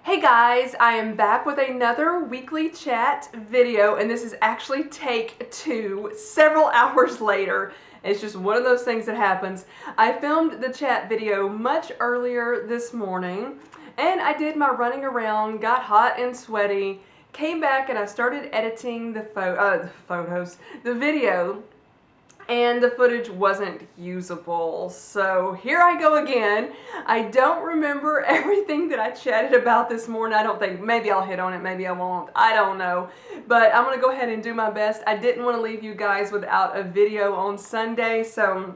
Hey guys, I am back with another weekly chat video, and this is actually take two, several hours later. It's just one of those things that happens. I filmed the chat video much earlier this morning, and I did my running around, got hot and sweaty, came back and I started editing the video, and the footage wasn't usable. So here I go again. I don't remember everything that I chatted about this morning. I don't think, maybe I'll hit on it, maybe I won't, I don't know. But I'm gonna go ahead and do my best. I didn't want to leave you guys without a video on Sunday, so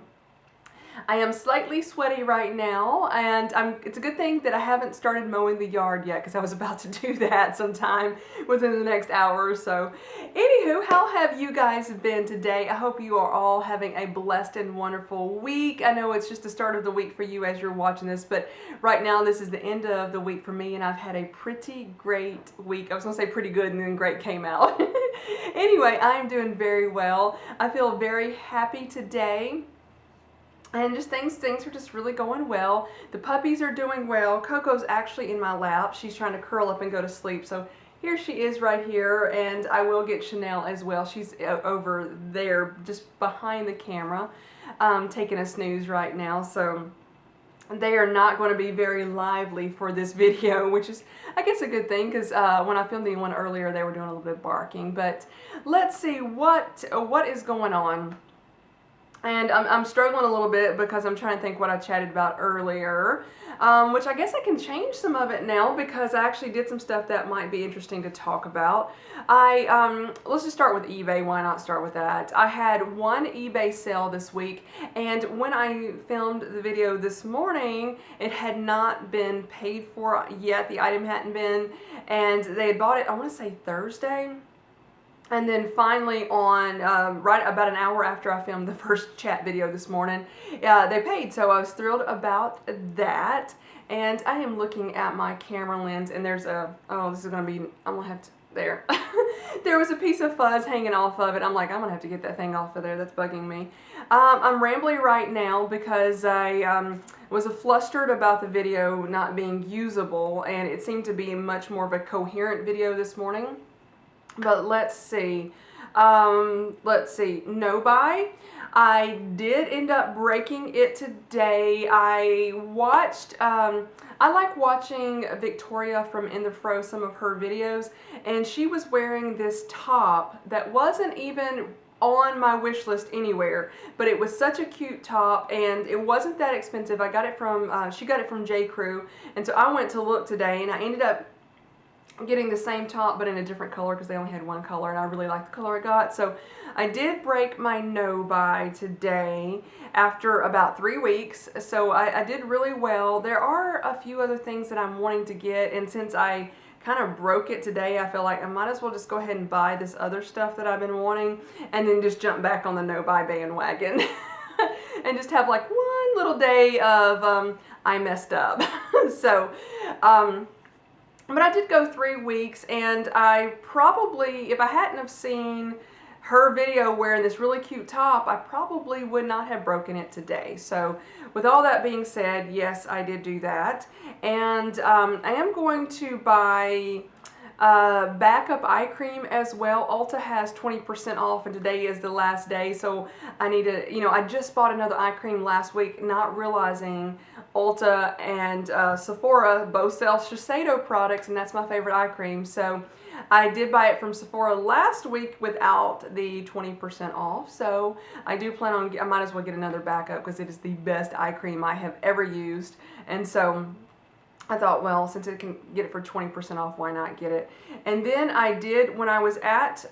I am slightly sweaty right now, and it's a good thing that I haven't started mowing the yard yet, because I was about to do that sometime within the next hour or so. Anywho, how have you guys been today? I hope you are all having a blessed and wonderful week. I know it's just the start of the week for you as you're watching this, but right now this is the end of the week for me, and I've had a pretty great week. I was going to say pretty good, and then great came out. Anyway, I'm doing very well. I feel very happy today. And just things are just really going well. The puppies are doing well. Coco's actually in my lap. She's trying to curl up and go to sleep. So here she is right here, and I will get Chanel as well. She's over there just behind the camera, taking a snooze right now. So they are not going to be very lively for this video, which is, I guess, a good thing, because when I filmed the one earlier, they were doing a little bit of barking. But let's see what is going on. And I'm struggling a little bit because I'm trying to think what I chatted about earlier, which I guess I can change some of it now because I actually did some stuff that might be interesting to talk about. Let's just start with eBay. Why not start with that? I had one eBay sale this week, and when I filmed the video this morning, it had not been paid for yet. The item hadn't been, and they had bought it, I want to say Thursday. And then finally on, right about an hour after I filmed the first chat video this morning, they paid. So I was thrilled about that. And I am looking at my camera lens, and there's a, oh, this is going to be, I'm going to have to, there. There was a piece of fuzz hanging off of it. I'm like, I'm going to have to get that thing off of there. That's bugging me. I'm rambling right now because I was flustered about the video not being usable, and it seemed to be much more of a coherent video this morning. But let's see, no buy. I did end up breaking it today. I watched, I like watching Victoria from In the Fro, some of her videos, and she was wearing this top that wasn't even on my wish list anywhere, but it was such a cute top, and it wasn't that expensive. I got it from, she got it from J. Crew, and so I went to look today, and I ended up getting the same top but in a different color because they only had one color, and I really liked the color I got. So I did break my no buy today after about 3 weeks, so I did really well. There are a few other things that I'm wanting to get, and since I kind of broke it today, I feel like I might as well just go ahead and buy this other stuff that I've been wanting and then just jump back on the no buy bandwagon and just have like one little day of I messed up. So but I did go 3 weeks, and I probably, if I hadn't have seen her video wearing this really cute top, I probably would not have broken it today. So with all that being said, yes, I did do that. And I am going to buy backup eye cream as well. Ulta has 20% off, and today is the last day, so I need to, you know, I just bought another eye cream last week, not realizing Ulta and Sephora both sell Shiseido products, and that's my favorite eye cream. So I did buy it from Sephora last week without the 20% off, so I do plan on, I might as well get another backup because it is the best eye cream I have ever used. And so I thought, well, since I can get it for 20% off, why not get it? And then I did, when I was at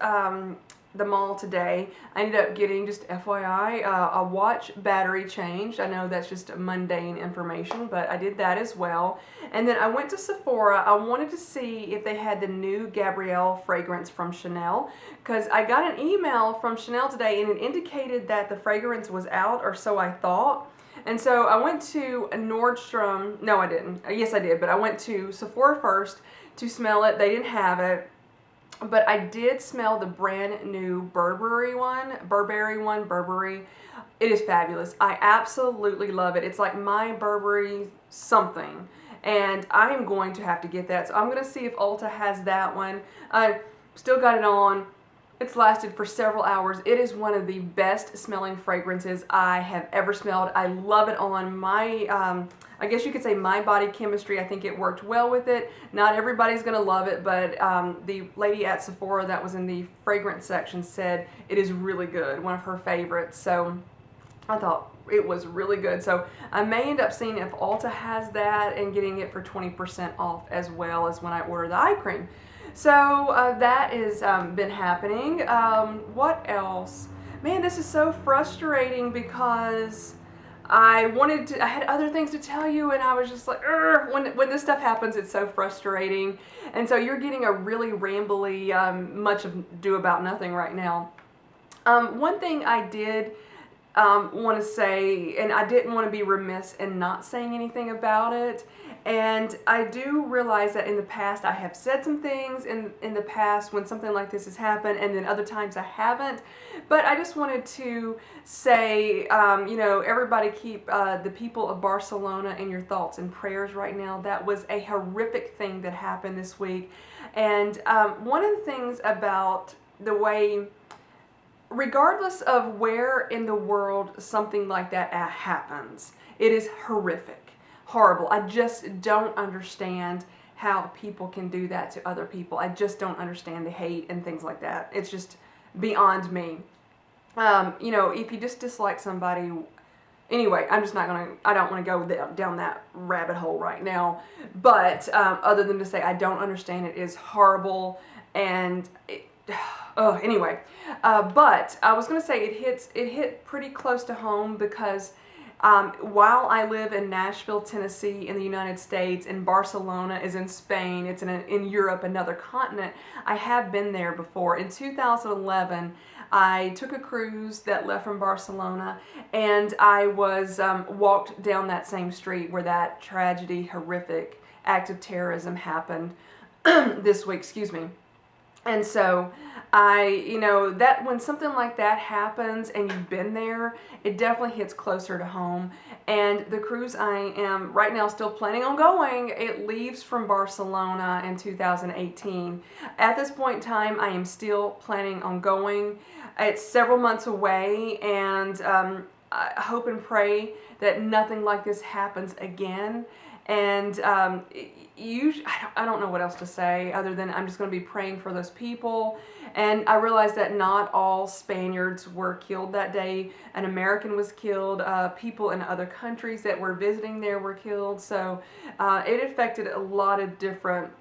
the mall today, I ended up getting, just FYI, a watch battery changed. I know that's just mundane information, but I did that as well. And then I went to Sephora. I wanted to see if they had the new Gabrielle fragrance from Chanel, because I got an email from Chanel today, and it indicated that the fragrance was out, or so I thought. And so I went to Nordstrom. No, I didn't. Yes, I did, but I went to Sephora first to smell it. They didn't have it. But I did smell the brand new Burberry one. It is fabulous. I absolutely love it. It's like my Burberry something. and I am going to have to get that. So I'm going to see if Ulta has that one. I still got it on. It's lasted for several hours. It is one of the best smelling fragrances I have ever smelled. I love it on my, I guess you could say my body chemistry. I think it worked well with it. Not everybody's gonna love it, but the lady at Sephora that was in the fragrance section said it is really good, one of her favorites. So I thought it was really good. So I may end up seeing if Ulta has that and getting it for 20% off as well as when I order the eye cream. So that has been happening. What else? Man, this is so frustrating because I had other things to tell you, and I was just like, when this stuff happens, it's so frustrating. And so you're getting a really rambly, much ado about nothing right now. One thing I did want to say, and I didn't want to be remiss in not saying anything about it, and I do realize that in the past I have said some things in the past when something like this has happened, and then other times I haven't. But I just wanted to say, you know, everybody keep the people of Barcelona in your thoughts and prayers right now. That was a horrific thing that happened this week. And one of the things about the way, regardless of where in the world something like that happens, it is horrific. Horrible. I just don't understand how people can do that to other people. I just don't understand the hate and things like that. It's just beyond me. You know, if you just dislike somebody, anyway, I'm just not gonna, I don't want to go down that rabbit hole right now. But other than to say I don't understand, it is horrible. And anyway, but I was gonna say it hit pretty close to home because while I live in Nashville, Tennessee in the United States, and Barcelona is in Spain, it's in Europe, another continent, I have been there before. In 2011, I took a cruise that left from Barcelona, and I was walked down that same street where that tragedy, horrific act of terrorism happened this week, excuse me. And so you know, that when something like that happens and you've been there, it definitely hits closer to home. And the cruise I am right now still planning on going, it leaves from Barcelona in 2018. At this point in time, I am still planning on going. It's several months away, and I hope and pray that nothing like this happens again. And I don't know what else to say other than I'm just going to be praying for those people. And I realize that not all Spaniards were killed that day. An American was killed. People in other countries that were visiting there were killed. So it affected a lot of different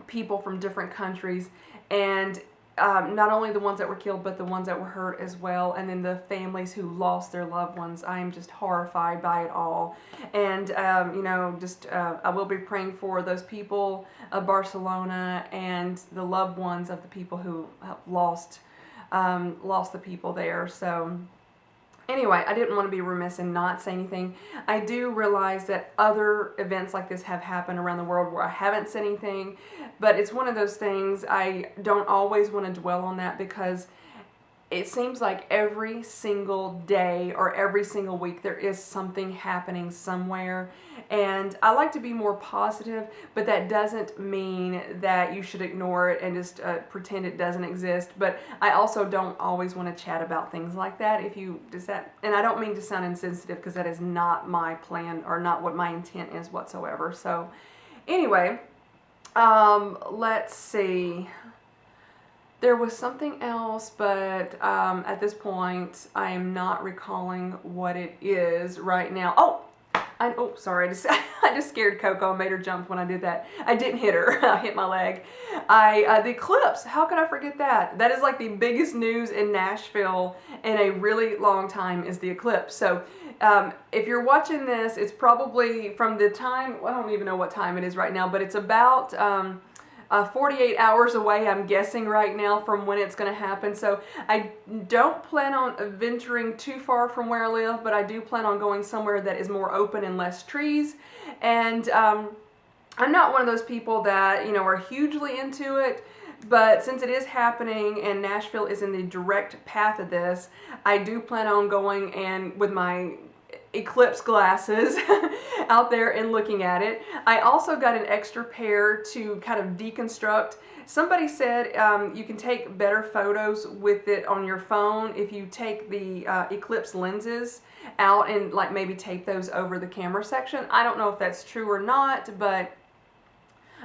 people from different countries. And not only the ones that were killed, but the ones that were hurt as well, and then the families who lost their loved ones. I am just horrified by it all. And you know, just I will be praying for those people of Barcelona and the loved ones of the people who have lost the people there. So anyway, I didn't want to be remiss and not say anything. I do realize that other events like this have happened around the world where I haven't said anything, but it's one of those things I don't always want to dwell on that because it seems like every single day or every single week there is something happening somewhere. And I like to be more positive, but that doesn't mean that you should ignore it and just pretend it doesn't exist. But I also don't always want to chat about things like that. And I don't mean to sound insensitive because that is not my plan or not what my intent is whatsoever. So anyway, let's see. There was something else, but at this point, I am not recalling what it is right now. Oh, sorry, I just scared Coco and made her jump when I did that. I didn't hit her, I hit my leg. The Eclipse, how could I forget that? That is like the biggest news in Nashville in a really long time is the Eclipse. So if you're watching this, it's probably from the time, I don't even know what time it is right now, but it's about 48 hours away, I'm guessing right now, from when it's going to happen. So I don't plan on venturing too far from where I live, but I do plan on going somewhere that is more open and less trees. And I'm not one of those people that, you know, are hugely into it. But since it is happening and Nashville is in the direct path of this, I do plan on going and with my Eclipse glasses out there and looking at it. I also got an extra pair to kind of deconstruct. Somebody said you can take better photos with it on your phone if you take the Eclipse lenses out and like maybe tape those over the camera section. I don't know if that's true or not, but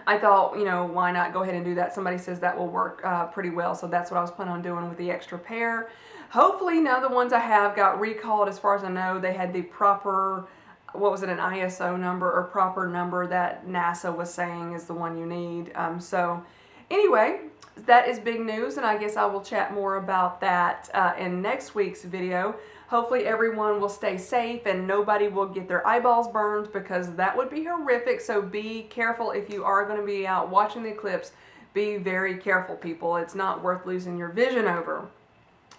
I thought, you know, why not go ahead and do that? Somebody says that will work pretty well, so that's what I was planning on doing with the extra pair. Hopefully none of the ones I have got recalled. As far as I know, they had the proper, what was it, an ISO number or proper number that NASA was saying is the one you need. So anyway, that is big news, and I guess I will chat more about that in next week's video. Hopefully everyone will stay safe and nobody will get their eyeballs burned, because that would be horrific. So be careful if you are going to be out watching the eclipse. Be very careful, people. It's not worth losing your vision over.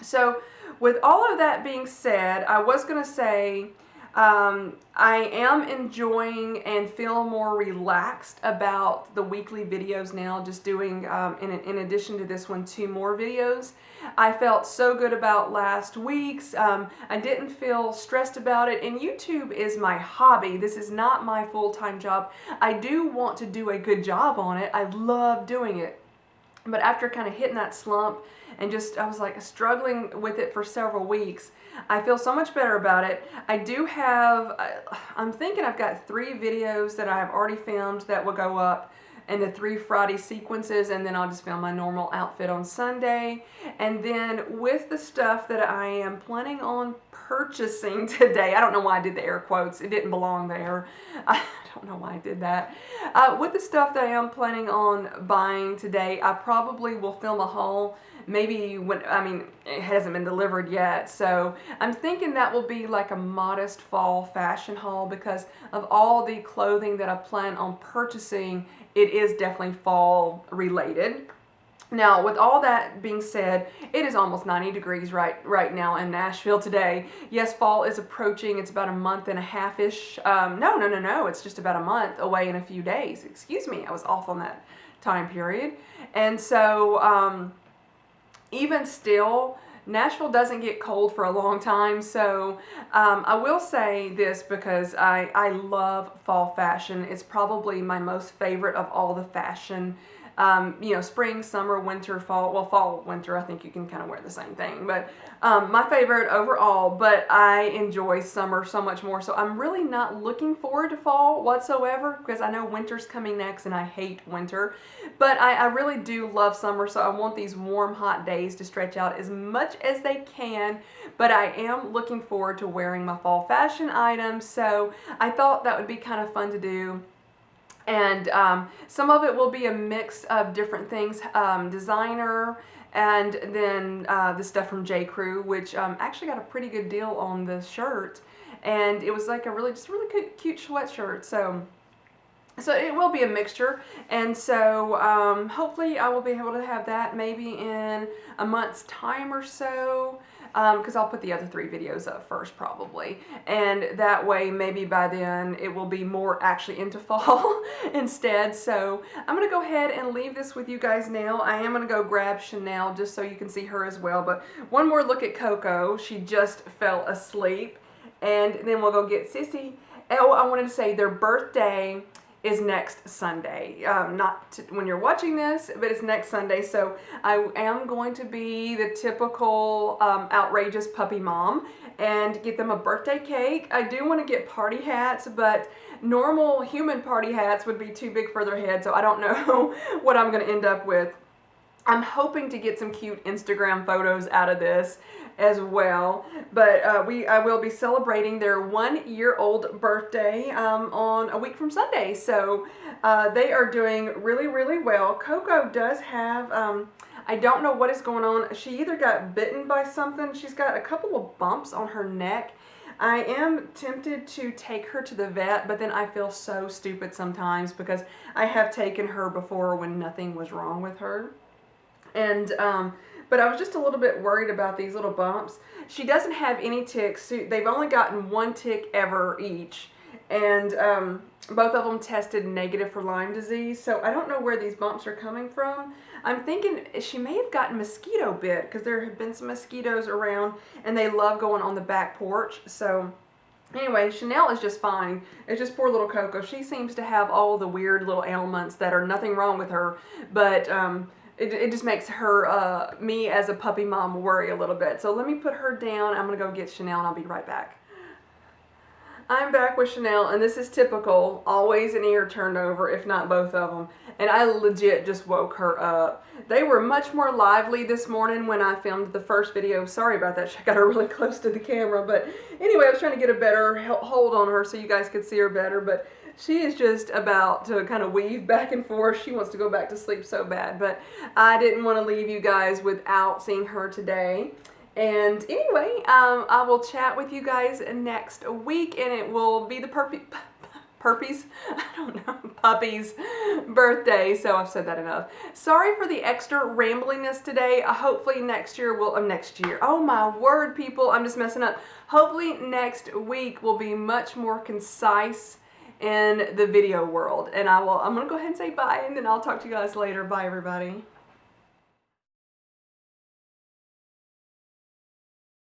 So with all of that being said, I was going to say I am enjoying and feel more relaxed about the weekly videos now, just doing, in addition to this one, 2 more videos. I felt so good about last week's. I didn't feel stressed about it, and YouTube is my hobby. This is not my full-time job. I do want to do a good job on it. I love doing it. But after kind of hitting that slump and just, I was like struggling with it for several weeks, I feel so much better about it. I do have, I'm thinking I've got 3 videos that I have already filmed that will go up in the 3 Friday sequences, and then I'll just film my normal outfit on Sunday. And then with the stuff that I am planning on purchasing today, I don't know why I did the air quotes, it didn't belong there. I don't know why I did that. With the stuff that I am planning on buying today, I probably will film a haul. Maybe when, I mean, it hasn't been delivered yet, so I'm thinking that will be like a modest fall fashion haul, because of all the clothing that I plan on purchasing, it is definitely fall related. Now, with all that being said, it is almost 90 degrees right now in Nashville today. Yes, fall is approaching. It's about a month and a half-ish. No. It's just about a month away in a few days. Excuse me, I was off on that time period. And so, even still, Nashville doesn't get cold for a long time. So I will say this, because I love fall fashion. It's probably my most favorite of all the fashion. You know, spring, summer, winter, fall. Well, fall, winter, I think you can kind of wear the same thing. But my favorite overall, but I enjoy summer so much more. So I'm really not looking forward to fall whatsoever, because I know winter's coming next and I hate winter. But I really do love summer, so I want these warm, hot days to stretch out as much as they can. But I am looking forward to wearing my fall fashion items, so I thought that would be kind of fun to do. And some of it will be a mix of different things, designer, and then the stuff from J. Crew, which actually got a pretty good deal on the shirt, and it was like a really cute sweatshirt. So it will be a mixture, and so hopefully I will be able to have that maybe in a month's time or so. Because I'll put the other 3 videos up first probably, and that way maybe by then it will be more actually into fall instead. So I'm going to go ahead and leave this with you guys now. I am going to go grab Chanel just so you can see her as well, but one more look at Coco. She just fell asleep, and then we'll go get Sissy. Oh, I wanted to say their birthday is next Sunday. Not when you're watching this, but it's next Sunday. So I am going to be the typical outrageous puppy mom and get them a birthday cake. I do want to get party hats, but normal human party hats would be too big for their head, so I don't know what I'm going to end up with. I'm hoping to get some cute Instagram photos out of this as well, but I will be celebrating their 1-year-old birthday on a week from Sunday, so they are doing really well. Coco does have, I don't know what is going on. She either got bitten by something, she's got a couple of bumps on her neck. I am tempted to take her to the vet, but then I feel so stupid sometimes, because I have taken her before when nothing was wrong with her. And but I was just a little bit worried about these little bumps. She doesn't have any ticks. They've only gotten 1 tick ever each, and both of them tested negative for Lyme disease, so I don't know where these bumps are coming from. I'm thinking she may have gotten mosquito bit, because there have been some mosquitoes around and they love going on the back porch. So Anyway, Chanel is just fine. It's just poor little Coco. She seems to have all the weird little ailments that are nothing wrong with her, but it just makes her, me as a puppy mom, worry a little bit. So let me put her down. I'm going to go get Chanel and I'll be right back. I'm back with Chanel, and this is typical, always an ear turned over, if not both of them, and I legit just woke her up. They were much more lively this morning when I filmed the first video. Sorry about that, I got her really close to the camera, but anyway, I was trying to get a better hold on her so you guys could see her better, but she is just about to kind of weave back and forth. She wants to go back to sleep so bad, but I didn't want to leave you guys without seeing her today. And anyway, I will chat with you guys next week, and it will be the puppy's birthday, so I've said that enough. Sorry for the extra rambliness today. Hopefully next year oh my word, people, I'm just messing up. Hopefully next week will be much more concise in the video world. And I'm going to go ahead and say bye, and then I'll talk to you guys later. Bye, everybody.